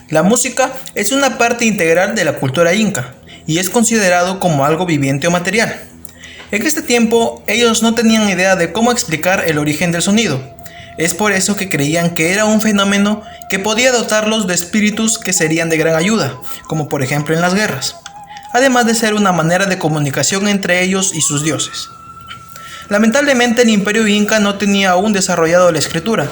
La música es una parte integral de la cultura inca y es considerado como algo viviente o material. En este tiempo ellos no tenían idea de cómo explicar el origen del sonido. Es por eso que creían que era un fenómeno que podía dotarlos de espíritus que serían de gran ayuda, como por ejemplo en las guerras, además de ser una manera de comunicación entre ellos y sus dioses. Lamentablemente el imperio inca no tenía aún desarrollado la escritura,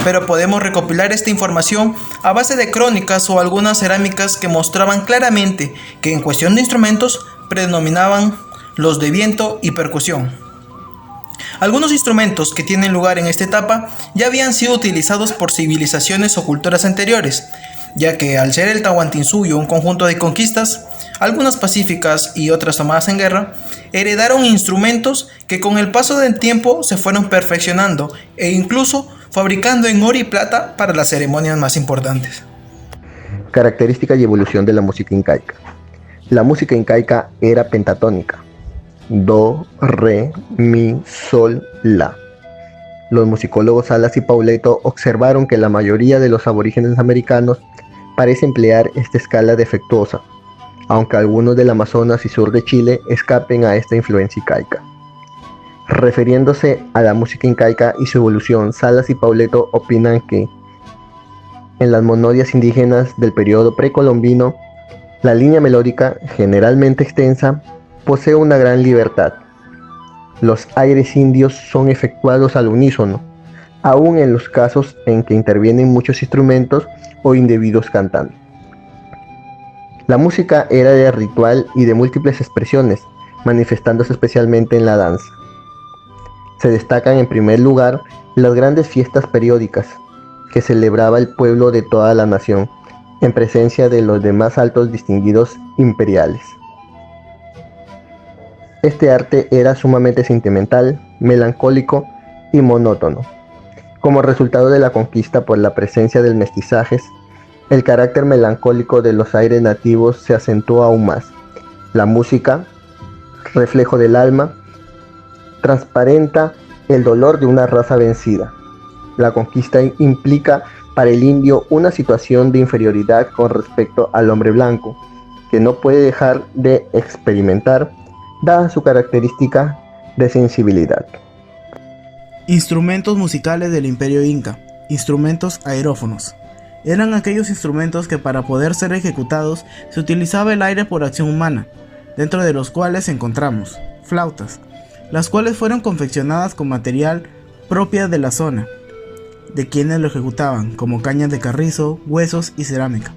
pero podemos recopilar esta información a base de crónicas o algunas cerámicas que mostraban claramente que en cuestión de instrumentos predominaban los de viento y percusión. Algunos instrumentos que tienen lugar en esta etapa ya habían sido utilizados por civilizaciones o culturas anteriores, ya que al ser el Tahuantinsuyo un conjunto de conquistas, algunas pacíficas y otras tomadas en guerra, heredaron instrumentos que con el paso del tiempo se fueron perfeccionando e incluso fabricando en oro y plata para las ceremonias más importantes. Características y evolución de la música incaica. La música incaica era pentatónica: do, re, mi, sol, la. Los musicólogos Salas y Pauleto observaron que la mayoría de los aborígenes americanos parece emplear esta escala defectuosa, aunque algunos del Amazonas y sur de Chile escapen a esta influencia incaica. Refiriéndose a la música incaica y su evolución, Salas y Pauleto opinan que en las monodias indígenas del periodo precolombino, la línea melódica, generalmente extensa, posee una gran libertad. Los aires indios son efectuados al unísono, aun en los casos en que intervienen muchos instrumentos o individuos cantando. La música era de ritual y de múltiples expresiones, manifestándose especialmente en la danza. Se destacan en primer lugar las grandes fiestas periódicas que celebraba el pueblo de toda la nación, en presencia de los demás altos distinguidos imperiales. Este arte era sumamente sentimental, melancólico y monótono. Como resultado de la conquista por la presencia del mestizaje, el carácter melancólico de los aires nativos se acentuó aún más. La música, reflejo del alma, transparenta el dolor de una raza vencida. La conquista implica para el indio una situación de inferioridad con respecto al hombre blanco, que no puede dejar de experimentar, dada su característica de sensibilidad. Instrumentos musicales del Imperio Inca. Instrumentos aerófonos. Eran aquellos instrumentos que para poder ser ejecutados se utilizaba el aire por acción humana, dentro de los cuales encontramos flautas, las cuales fueron confeccionadas con material propia de la zona, de quienes lo ejecutaban, como cañas de carrizo, huesos y cerámica.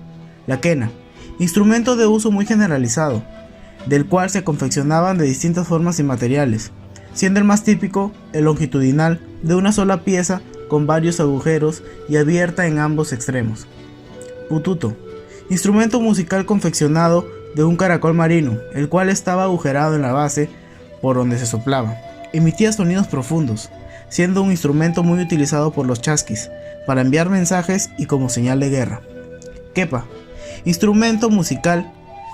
La quena, instrumento de uso muy generalizado, del cual se confeccionaban de distintas formas y materiales, siendo el más típico el longitudinal, de una sola pieza con varios agujeros y abierta en ambos extremos. Pututo, instrumento musical confeccionado de un caracol marino, el cual estaba agujerado en la base por donde se soplaba. Emitía sonidos profundos, siendo un instrumento muy utilizado por los chasquis para enviar mensajes y como señal de guerra. Quepa, instrumento musical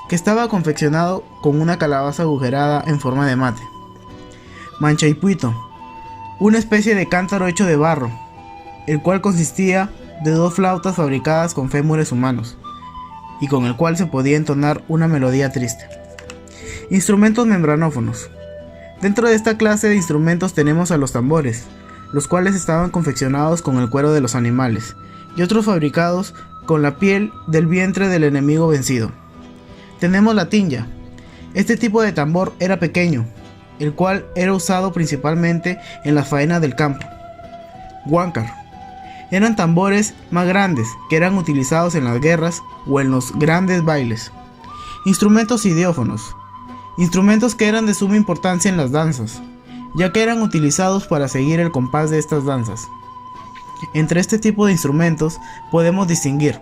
que estaba confeccionado con una calabaza agujerada en forma de mate. Manchaipuito, una especie de cántaro hecho de barro, el cual consistía de dos flautas fabricadas con fémures humanos, y con el cual se podía entonar una melodía triste. Instrumentos membranófonos. Dentro de esta clase de instrumentos tenemos a los tambores, los cuales estaban confeccionados con el cuero de los animales, y otros fabricados con la piel del vientre del enemigo vencido. Tenemos la tinja. Este tipo de tambor era pequeño, el cual era usado principalmente en las faenas del campo. Huáncar. Eran tambores más grandes que eran utilizados en las guerras o en los grandes bailes. Instrumentos idiófonos. Instrumentos que eran de suma importancia en las danzas, ya que eran utilizados para seguir el compás de estas danzas. Entre este tipo de instrumentos podemos distinguir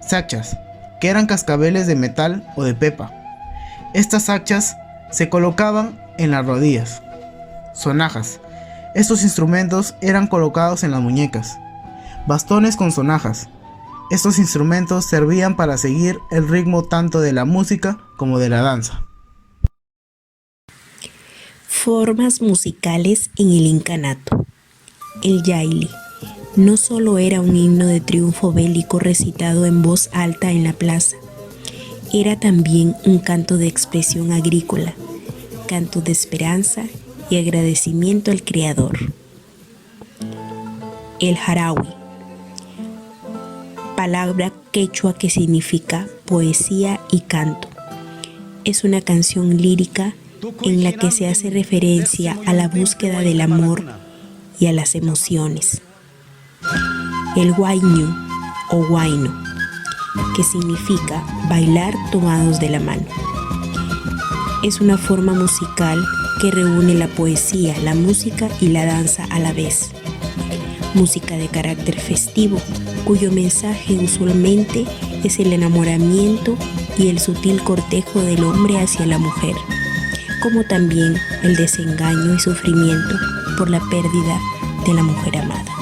sachas, que eran cascabeles de metal o de pepa. Estas sachas se colocaban en las rodillas. Sonajas. Estos instrumentos eran colocados en las muñecas. Bastones con sonajas. Estos instrumentos servían para seguir el ritmo tanto de la música como de la danza. Formas musicales en el incanato. El yaili, no solo era un himno de triunfo bélico recitado en voz alta en la plaza, era también un canto de expresión agrícola, canto de esperanza y agradecimiento al Creador. El Jarawi, palabra quechua que significa poesía y canto, es una canción lírica en la que se hace referencia a la búsqueda del amor y a las emociones. El huayño o huayno, que significa bailar tomados de la mano. Es una forma musical que reúne la poesía, la música y la danza a la vez. Música de carácter festivo, cuyo mensaje usualmente es el enamoramiento y el sutil cortejo del hombre hacia la mujer, como también el desengaño y sufrimiento por la pérdida de la mujer amada.